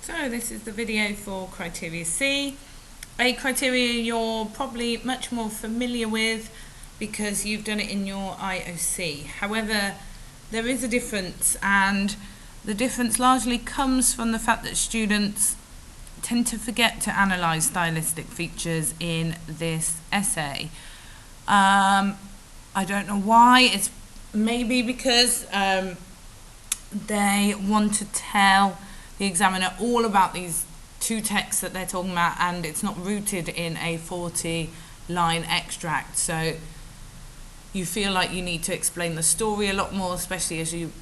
So this is the video for criteria C, a criteria you're probably much more familiar with because you've done it in your IOC. However, there is a difference, and the difference largely comes from the fact that students tend to forget to analyse stylistic features in this essay. I don't know why. It's maybe because they want to tell the examiner all about these two texts that they're talking about, and it's not rooted in a 40-line extract. So you feel like you need to explain the story a lot more, especially as you've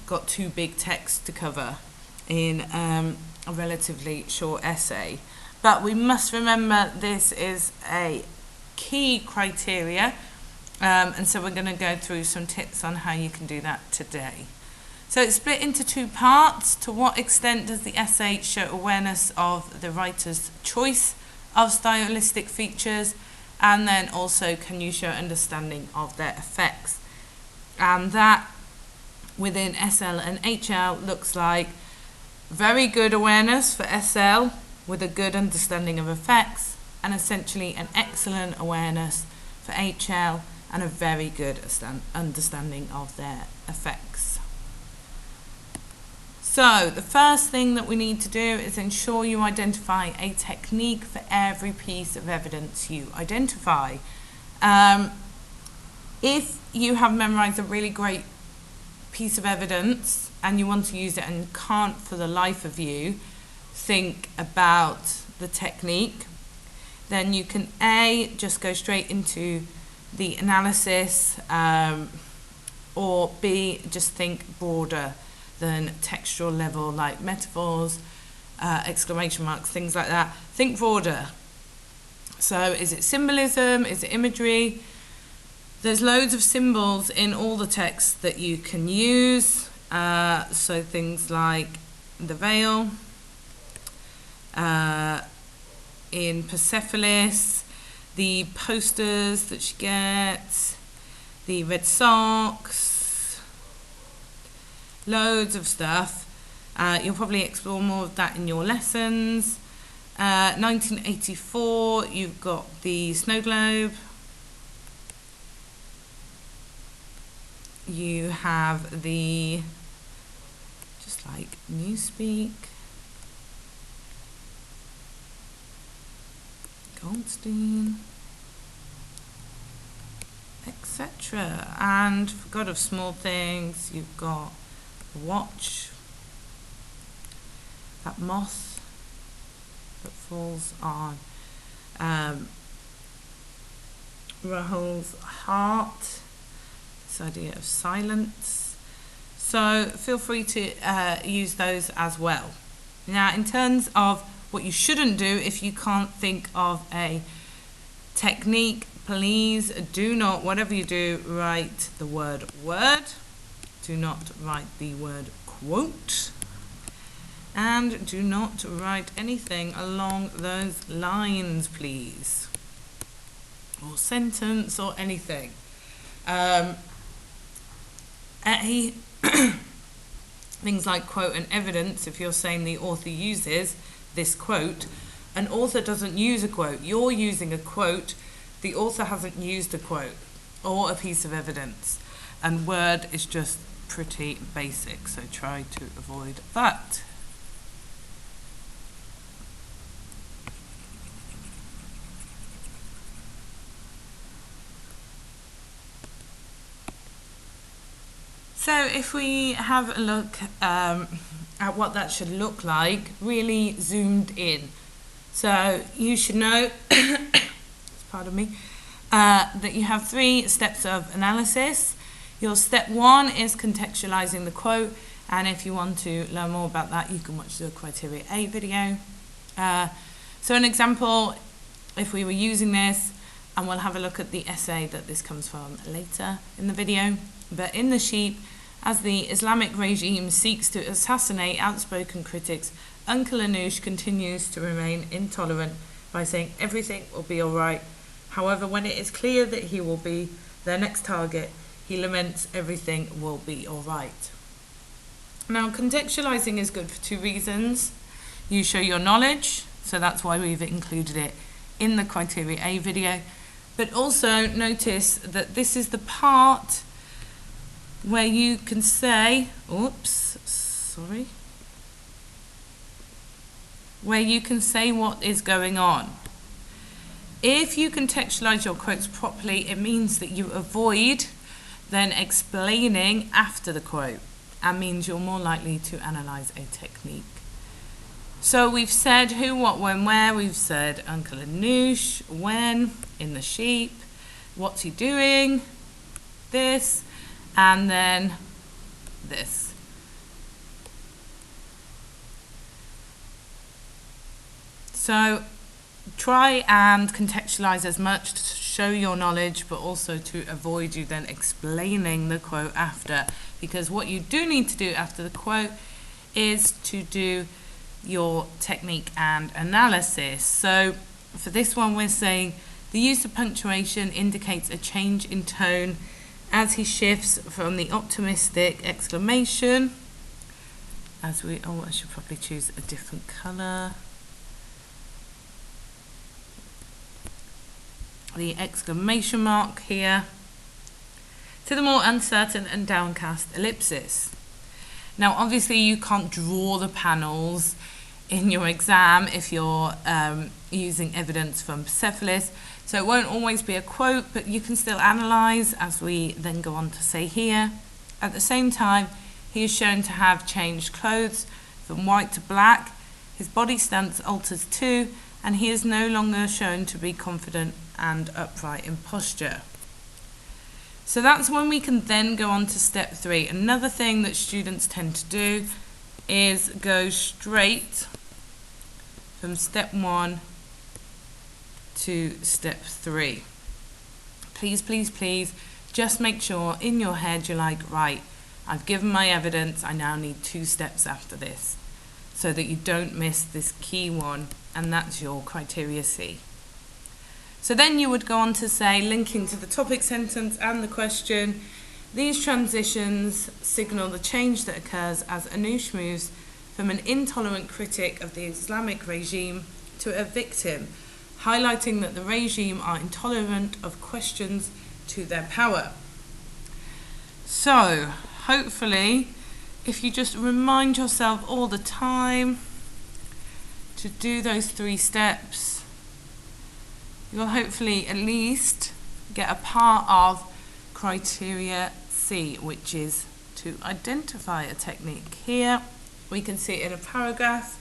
got two big texts to cover in a relatively short essay. But we must remember this is a key criteria, and so we're going to go through some tips on how you can do that today. So it's split into two parts. To what extent does the essay show awareness of the writer's choice of stylistic features, and then also can you show understanding of their effects? And that within SL and HL looks like very good awareness for SL with a good understanding of effects, and essentially an excellent awareness for HL and a very good understanding of their effects. So the first thing that we need to do is ensure you identify a technique for every piece of evidence you identify. If you have memorized a really great piece of evidence and you want to use it and can't for the life of you think about the technique, then you can A, just go straight into the analysis, or B, just think broader than textual level, like metaphors, exclamation marks, things like that. Think broader. So is it symbolism? Is it imagery? There's loads of symbols in all the texts that you can use. So things like the veil, in Persepolis, the posters that she gets, the red socks, loads of stuff. You'll probably explore more of that in your lessons. 1984, you've got the snow globe. You have the, just like Newspeak, Goldstein, etc. And for God of Small Things, you've got the watch, that moth that falls on Rahul's heart, this idea of silence. So feel free to use those as well. Now, in terms of what you shouldn't do if you can't think of a technique, please do not, whatever you do, write the word word. Do not write the word quote. And do not write anything along those lines, please. Or sentence or anything. Things like quote and evidence, if you're saying the author uses this quote, an author doesn't use a quote. You're using a quote, the author hasn't used a quote or a piece of evidence. And word is just pretty basic, so try to avoid that. So if we have a look at what that should look like, really zoomed in. So you should know, pardon me, that you have 3 steps of analysis. Your step 1 is contextualizing the quote, and if you want to learn more about that, you can watch the Criteria A video. So an example, if we were using this, and we'll have a look at the essay that this comes from later in the video, but in the sheep, as the Islamic regime seeks to assassinate outspoken critics, Uncle Anush continues to remain intolerant by saying everything will be all right. However, when it is clear that he will be their next target, he laments everything will be all right. Now, contextualizing is good for 2 reasons. you show your knowledge, so that's why we've included it in the Criteria A video. But also notice that this is the part where you can say, where you can say what is going on. If you contextualize your quotes properly, it means that you avoid then explaining after the quote, and means you're more likely to analyze a technique. So we've said who, what, when, where. We've said Uncle Anoush, when, in the sheep, what's he doing, this, and then this. So try and contextualize as much to show your knowledge, but also to avoid you then explaining the quote after, because what you do need to do after the quote is to do your technique and analysis. So for this one, we're saying the use of punctuation indicates a change in tone as he shifts from the optimistic exclamation, I should probably choose a different colour. The exclamation mark here, to the more uncertain and downcast ellipsis. Now obviously you can't draw the panels in your exam if you're using evidence from Persepolis, so it won't always be a quote, but you can still analyse, as we then go on to say here. At the same time, he is shown to have changed clothes from white to black, his body stance alters too, and he is no longer shown to be confident and upright in posture. So that's when we can then go on to step 3. Another thing that students tend to do is go straight from step 1 to step 3. Please, please, please, just make sure in your head you're like, right, I've given my evidence, I now need 2 steps after this, so that you don't miss this key one, and that's your criteria C. So then you would go on to say, linking to the topic sentence and the question, these transitions signal the change that occurs as Anoush moves from an intolerant critic of the Islamic regime to a victim, highlighting that the regime are intolerant of questions to their power. So, hopefully, if you just remind yourself all the time to do those 3 steps, you'll hopefully at least get a part of criteria C, which is to identify a technique. Here we can see it in a paragraph,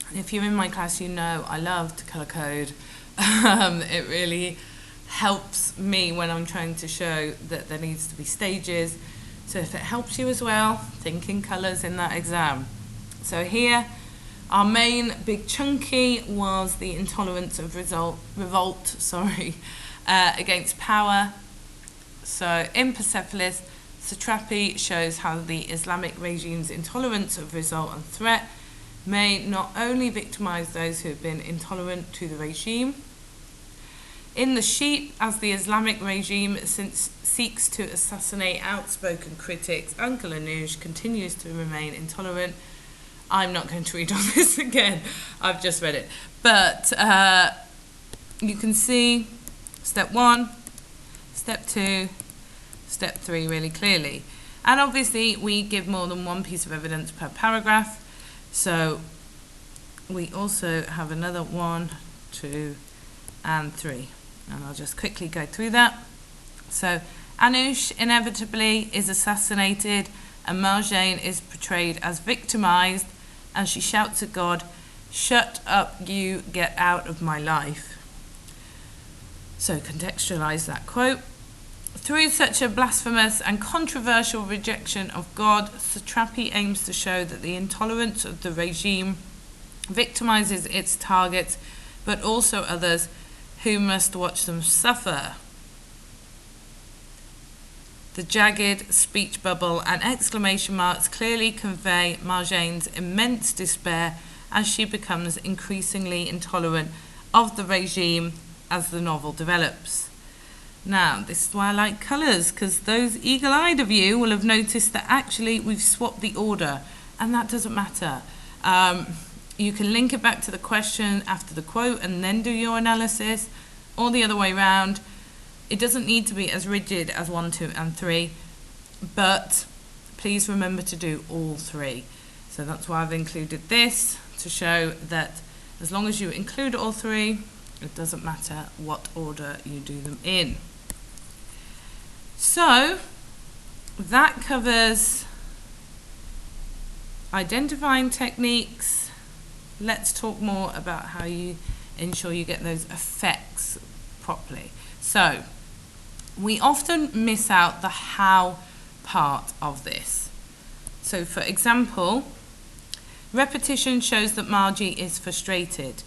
and if you're in my class, you know I love to colour code. It really helps me when I'm trying to show that there needs to be stages. So if it helps you as well, think in colours in that exam. So here, our main big chunky was the intolerance of revolt against power. So in Persepolis, Satrapi shows how the Islamic regime's intolerance of result and threat may not only victimize those who have been intolerant to the regime. In the sheep, as the Islamic regime seeks to assassinate outspoken critics, Uncle Anoush continues to remain intolerant. I'm not going to read all this again, I've just read it. But you can see step 1, step 2, step 3 really clearly. And obviously we give more than 1 piece of evidence per paragraph. So we also have another 1, 2, and 3. And I'll just quickly go through that. So Anoush inevitably is assassinated, and Marjane is portrayed as victimized, and she shouts at God, "Shut up, you, get out of my life." So contextualize that quote. Through such a blasphemous and controversial rejection of God, Satrapi aims to show that the intolerance of the regime victimizes its targets, but also others who must watch them suffer. The jagged speech bubble and exclamation marks clearly convey Marjane's immense despair as she becomes increasingly intolerant of the regime as the novel develops. Now, this is why I like colours, because those eagle-eyed of you will have noticed that actually we've swapped the order, and that doesn't matter. You can link it back to the question after the quote and then do your analysis, or the other way around. It doesn't need to be as rigid as 1, 2, and 3, but please remember to do all 3. So that's why I've included this, to show that as long as you include all 3, it doesn't matter what order you do them in. So that covers identifying techniques. Let's talk more about how you ensure you get those effects properly. So we often miss out the how part of this. So for example, repetition shows that Margie is frustrated.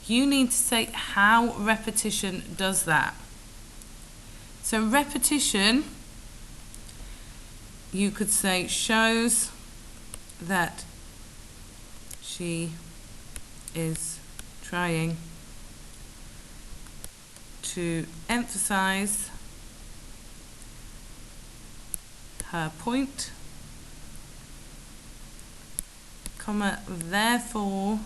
You need to say how repetition does that. So repetition, you could say, shows that she is trying to emphasize her point, comma, therefore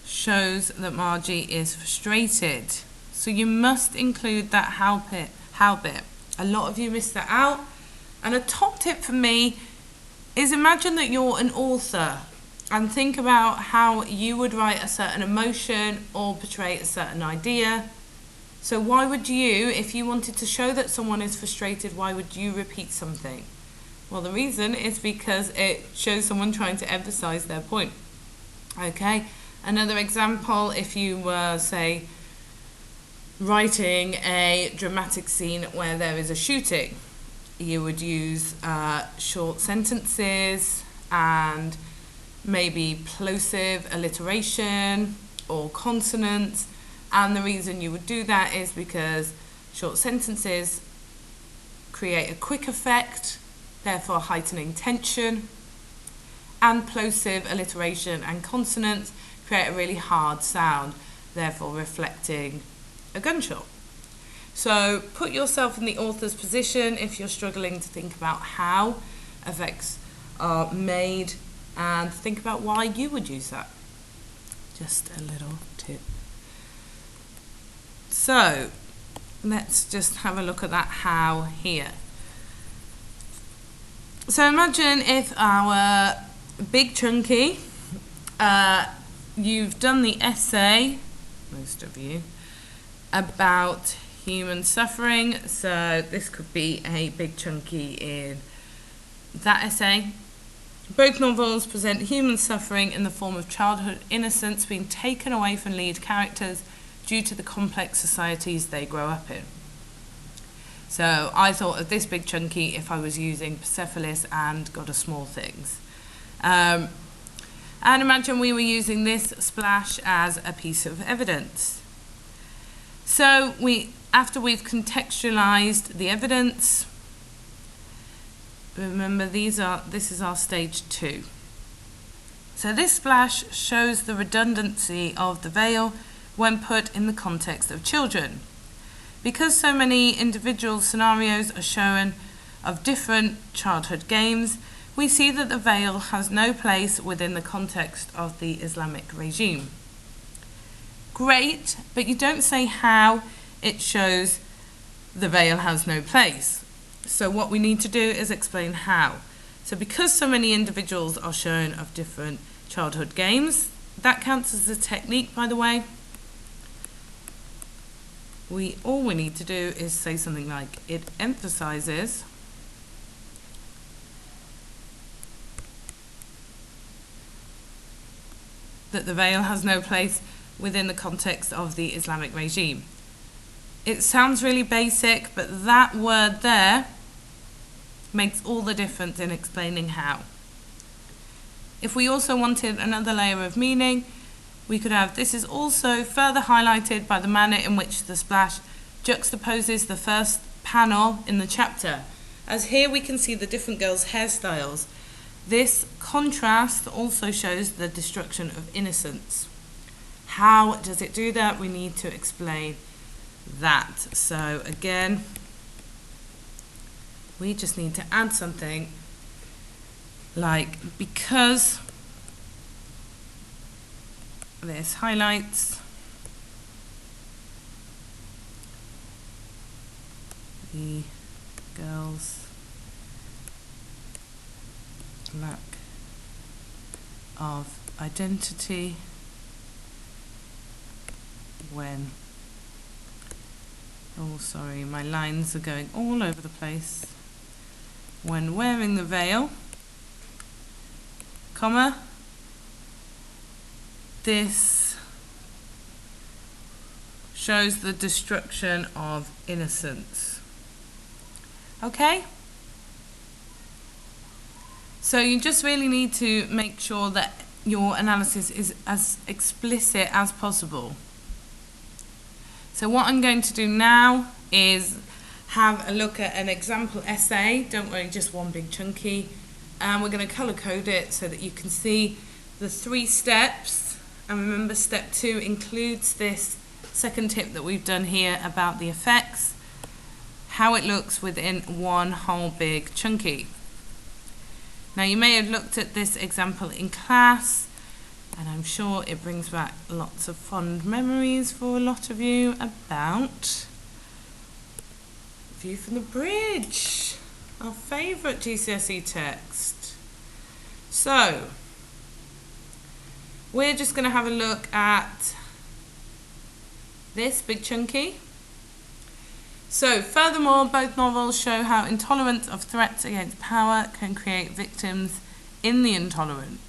shows that Margie is frustrated. So you must include that how bit. A lot of you miss that out. And a top tip for me is imagine that you're an author and think about how you would write a certain emotion or portray a certain idea. So why would you, if you wanted to show that someone is frustrated, why would you repeat something? Well, the reason is because it shows someone trying to emphasize their point. Okay, another example, if you were, say, writing a dramatic scene where there is a shooting, you would use short sentences and maybe plosive alliteration or consonants, and the reason you would do that is because short sentences create a quick effect, therefore heightening tension, and plosive alliteration and consonants create a really hard sound, therefore reflecting a gunshot. So put yourself in the author's position if you're struggling to think about how effects are made, and think about why you would use that. Just a little tip. So let's just have a look at that how here. So imagine if our big chunky, you've done the essay, most of you, about human suffering. So this could be a big chunky in that essay. Both novels present human suffering in the form of childhood innocence being taken away from lead characters due to the complex societies they grow up in. So I thought of this big chunky if I was using Persepolis and God of Small Things. And imagine we were using this splash as a piece of evidence. So after we've contextualized the evidence, remember this is our stage 2. So this splash shows the redundancy of the veil when put in the context of children. Because so many individual scenarios are shown of different childhood games, we see that the veil has no place within the context of the Islamic regime. Great, but you don't say how it shows the veil has no place. So what we need to do is explain how. So because so many individuals are shown of different childhood games, that counts as a technique, by the way. All we need to do is say something like, it emphasizes that the veil has no place within the context of the Islamic regime. It sounds really basic, but that word there makes all the difference in explaining how. If we also wanted another layer of meaning, we could have, this is also further highlighted by the manner in which the splash juxtaposes the first panel in the chapter. As here we can see the different girls' hairstyles. This contrast also shows the destruction of innocence. How does it do that? We need to explain that. So again, we just need to add something like, because this highlights the girl's lack of identity when, oh sorry, my lines are going all over the place, when wearing the veil, comma, this shows the destruction of innocence. Okay? So you just really need to make sure that your analysis is as explicit as possible. So what I'm going to do now is have a look at an example essay. Don't worry, just one big chunky. And we're going to colour code it so that you can see the 3 steps. And remember, step 2 includes this second tip that we've done here about the effects, how it looks within one whole big chunky. Now you may have looked at this example in class, and I'm sure it brings back lots of fond memories for a lot of you about View from the Bridge, our favourite GCSE text. So we're just going to have a look at this big chunky. So, furthermore, both novels show how intolerance of threats against power can create victims in the intolerant.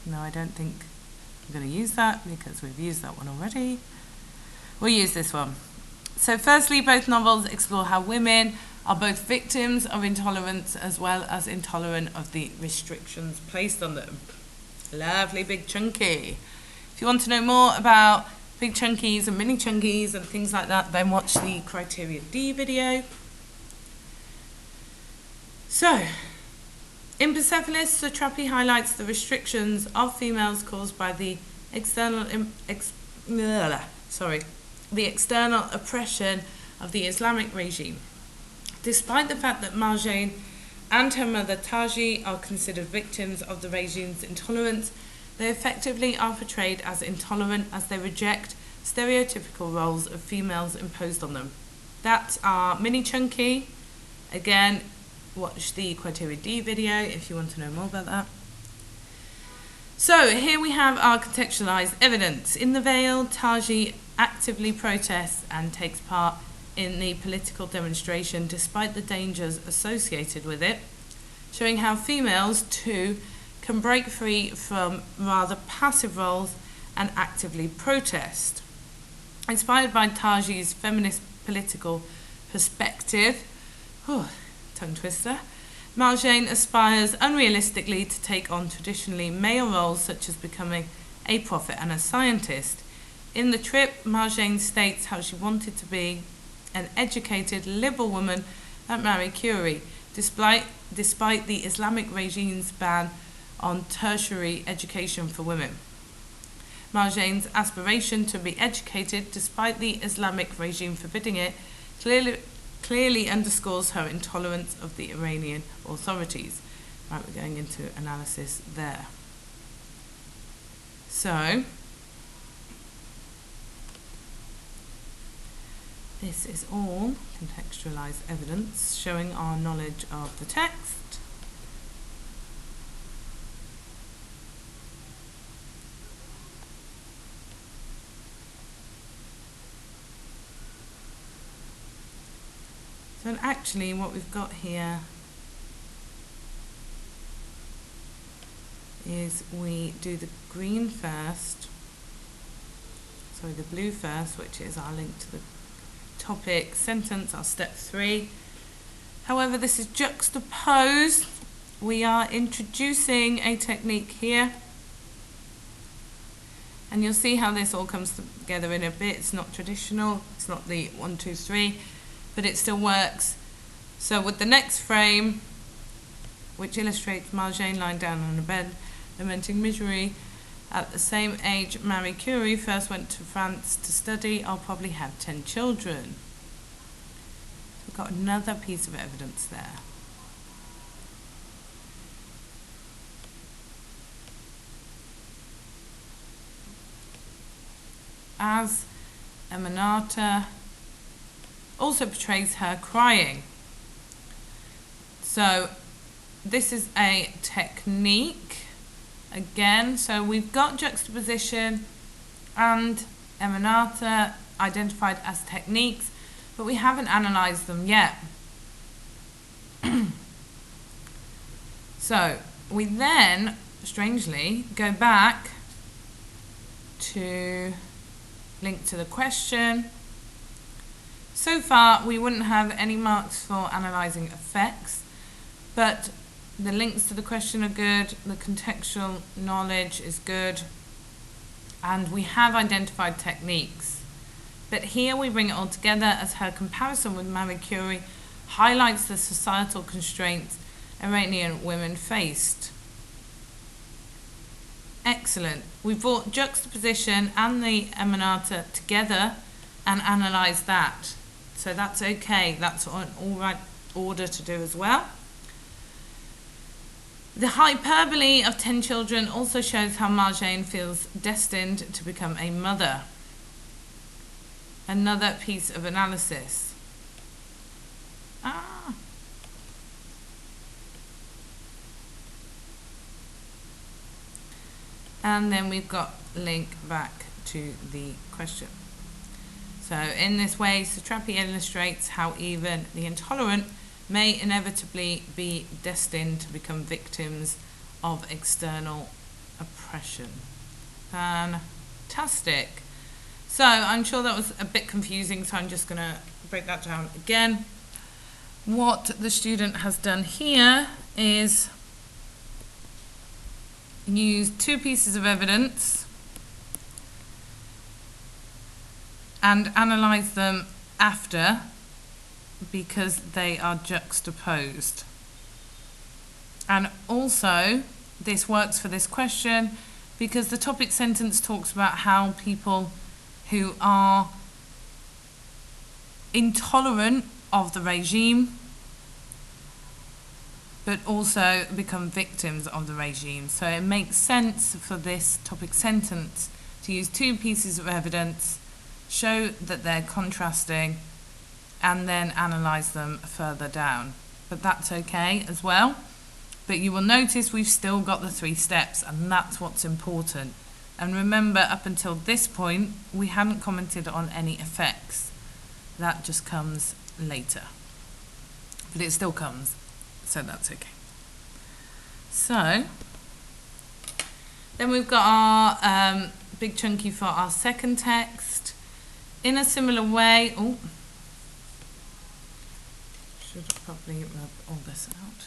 No, I don't think I'm going to use that because we've used that one already. We'll use this one. So, firstly, both novels explore how women are both victims of intolerance as well as intolerant of the restrictions placed on them. Lovely big chunky. If you want to know more about big chunkies and mini chunkies and things like that, then watch the Criteria D video. So, in Persepolis, Satrapi highlights the restrictions of females caused by the external oppression of the Islamic regime. Despite the fact that Marjane and her mother Taji are considered victims of the regime's intolerance, they effectively are portrayed as intolerant as they reject stereotypical roles of females imposed on them. That's our mini chunky. Again, watch the Criteria D video if you want to know more about that. So here we have our contextualized evidence. In the Veil, Taji actively protests and takes part in the political demonstration despite the dangers associated with it, showing how females too can break free from rather passive roles and actively protest. Inspired by Taji's feminist political perspective, tongue twister, Marjane aspires unrealistically to take on traditionally male roles such as becoming a prophet and a scientist. In The Trip, Marjane states how she wanted to be an educated, liberal woman like Marie Curie, despite the Islamic regime's ban on tertiary education for women. Marjane's aspiration to be educated, despite the Islamic regime forbidding it, clearly underscores her intolerance of the Iranian authorities. Right, we're going into analysis there. So, this is all contextualized evidence showing our knowledge of the text. So actually what we've got here is we do the green first, sorry, the blue first, which is our link to the topic sentence, our step 3. However, this is juxtaposed. We are introducing a technique here, and you'll see how this all comes together in a bit. It's not traditional, it's not the 1, 2, 3, but it still works. So with the next frame, which illustrates Marjane lying down on a bed, lamenting misery, at the same age Marie Curie first went to France to study, I'll probably have 10 children. So we've got another piece of evidence there. as Emanata also portrays her crying. So this is a technique again. So we've got juxtaposition and Emanata identified as techniques, but we haven't analysed them yet. So we then, strangely, go back to link to the question. So far, we wouldn't have any marks for analysing effects, but the links to the question are good, the contextual knowledge is good, and we have identified techniques. But here we bring it all together as her comparison with Marie Curie highlights the societal constraints Iranian women faced. Excellent. We brought juxtaposition and the Emanata together and analysed that. So that's okay. That's an all right order to do as well. The hyperbole of 10 children also shows how Marjane feels destined to become a mother. Another piece of analysis. And then we've got link back to the question. So in this way, Satrapi illustrates how even the intolerant may inevitably be destined to become victims of external oppression. Fantastic. So I'm sure that was a bit confusing, so I'm just going to break that down again. What the student has done here is use two pieces of evidence and analyse them after, because they are juxtaposed. And also this works for this question because the topic sentence talks about how people who are intolerant of the regime but also become victims of the regime. So it makes sense for this topic sentence to use two pieces of evidence, show that they're contrasting, and then analyse them further down. But that's okay as well. But you will notice we've still got the 3 steps, and that's what's important. And remember, up until this point, we hadn't commented on any effects. That just comes later. But it still comes, so that's okay. So, then we've got our big chunky for our second text. In a similar way, should probably rub all this out.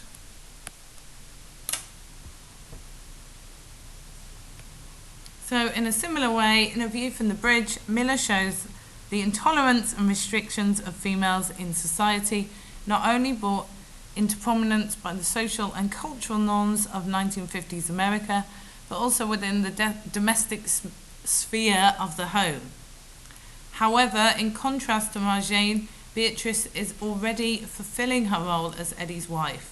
So in a similar way, in A View from the Bridge, Miller shows the intolerance and restrictions of females in society, not only brought into prominence by the social and cultural norms of 1950s America, but also within the domestic sphere of the home. However, in contrast to Marjane, Beatrice is already fulfilling her role as Eddie's wife.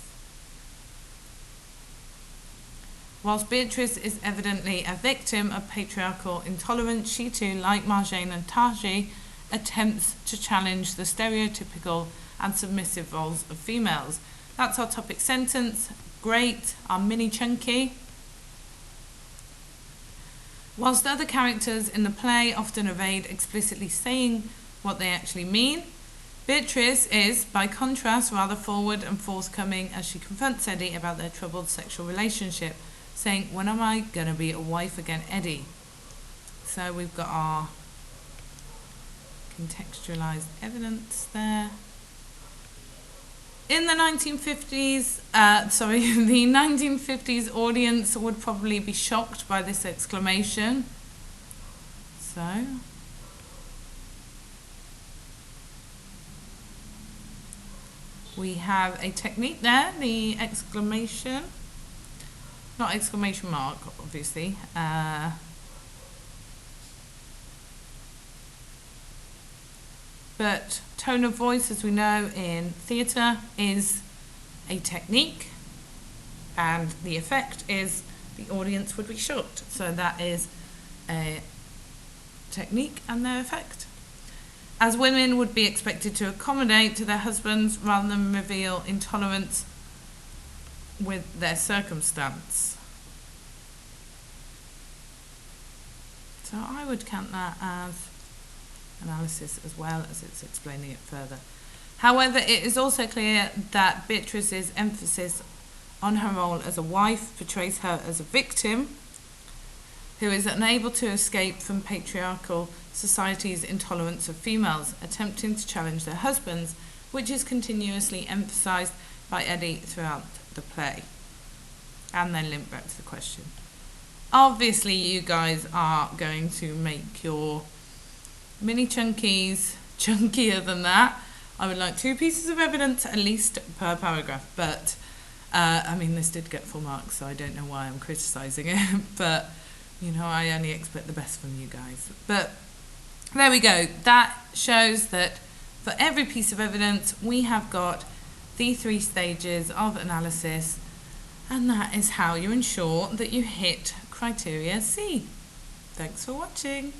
Whilst Beatrice is evidently a victim of patriarchal intolerance, she too, like Marjane and Taji, attempts to challenge the stereotypical and submissive roles of females. That's our topic sentence. Great, our mini chunky. Whilst other characters in the play often evade explicitly saying what they actually mean, Beatrice is, by contrast, rather forward and forthcoming as she confronts Eddie about their troubled sexual relationship, saying, "When am I going to be a wife again, Eddie?" So we've got our contextualized evidence there. In the 1950s, the 1950s audience would probably be shocked by this exclamation. So, we have a technique there, the exclamation, not exclamation mark, obviously. But tone of voice, as we know in theatre, is a technique, and the effect is the audience would be shocked. So that is a technique and their effect, as women would be expected to accommodate to their husbands rather than reveal intolerance with their circumstance. So I would count that as analysis as well as it's explaining it further. However, it is also clear that Beatrice's emphasis on her role as a wife portrays her as a victim who is unable to escape from patriarchal society's intolerance of females attempting to challenge their husbands, which is continuously emphasised by Eddie throughout the play. And then link back to the question. Obviously, you guys are going to make your mini chunkies chunkier than that. I would like 2 pieces of evidence at least per paragraph, but I mean, this did get full marks, so I don't know why I'm criticising it, but you know, I only expect the best from you guys. But there we go. That shows that for every piece of evidence, we have got the 3 stages of analysis, and that is how you ensure that you hit criteria C. Thanks for watching.